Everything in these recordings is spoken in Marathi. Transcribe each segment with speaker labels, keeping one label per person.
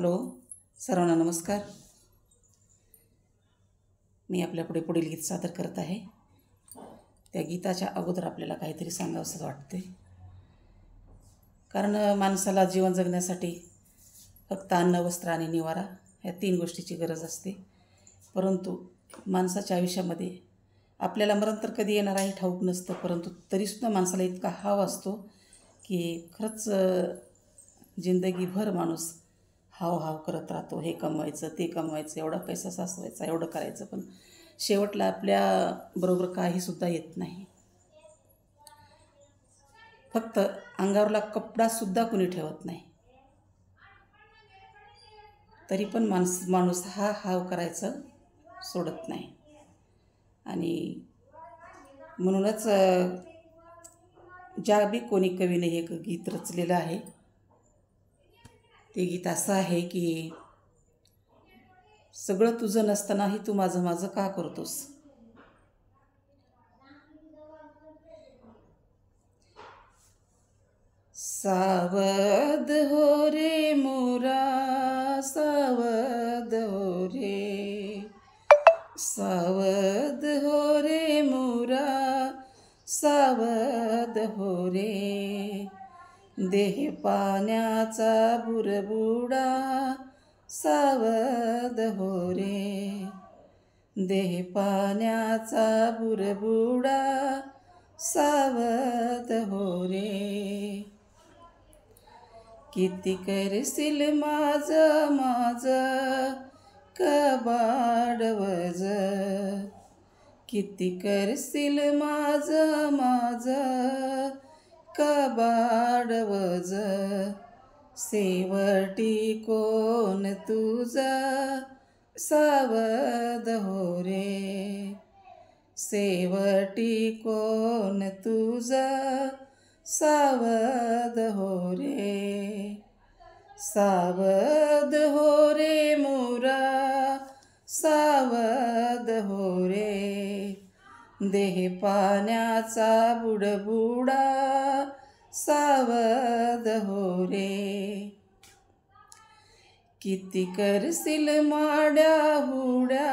Speaker 1: हॅलो, सर्वांना नमस्कार. मी आपल्यापुढे पुढील गीत सादर करत आहे. त्या गीताच्या अगोदर आपल्याला काहीतरी सांगावंसं वाटते. कारण माणसाला जीवन जगण्यासाठी फक्त अन्न, वस्त्र आणि निवारा ह्या 3 गोष्टीची गरज असते. परंतु माणसाच्या आयुष्यामध्ये आपल्याला मरण तर कधी येणार आहे ठाऊक नसतं, परंतु तरीसुद्धा माणसाला इतका हाव असतो की खरंच जिंदगीभर माणूस हाव करत राहतो. हे कमवायचं, ते कमवायचं, एवढा पैसा साचवायचा, एवढं करायचं, पण शेवटला आपल्याबरोबर काहीसुद्धा येत नाही. फक्त अंगावरला कपडासुद्धा कुणी ठेवत नाही. तरी पण माणूस हा हाव करायचं सोडत नाही. आणि म्हणूनच ज्या बी कोणी कवीने हे गीत रचलेलं आहे, ते गीत असं आहे की सगळं तुझं नसतानाही तू माझं माझं का करतोस. सावध हो रे मोरा, सावध हो रे, सावध हो रे मोरा, सावध हो रे. देह पाण्याचा बुरबुडा, सावध हो रे. देह पाण्याचा बुरबुडा, सावध हो रे. किती करशील माझ कबाड वज, किती करशील माझ कबाड वज. शेवटी कोण तुझा, सावध हो रे. शेवटी कोण तुझा, सावध हो रे. सावध हो रे मोरा, सावध हो रे. देह पाण्याचा बुडबुडा, सावध हो रे. किती करशील माड्या हुड्या,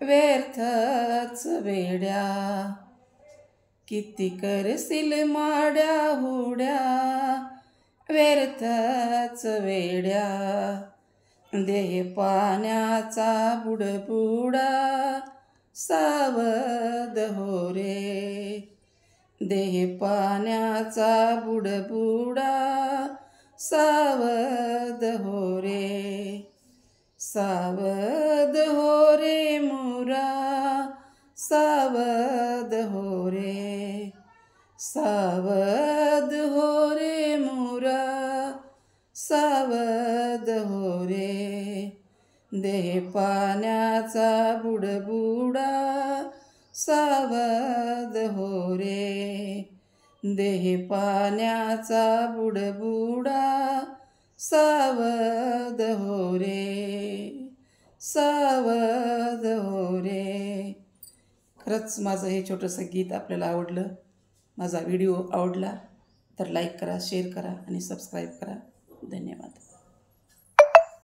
Speaker 1: व्यर्थच वेड्या. किती करशील माड्या हुड्या, व्यर्थच वेड्या. देह पाण्याचा बुडबुडा, सावध हो रे. देह पाण्याचा बुडबुडा, सावध हो रे. सावध हो रे मोरा, सावध हो रे. सावध हो रे मोरा, सावध हो रे. देह पाण्याचा बुडबुडा, सावध हो रे. देह पाण्याचा बुडबुडा, सावध हो रे. सावध हो रे. खरंच माझं हे छोटंसं गीत आपल्याला आवडलं, माझा व्हिडिओ आवडला तर लाईक करा, शेअर करा आणि सबस्क्राईब करा. धन्यवाद.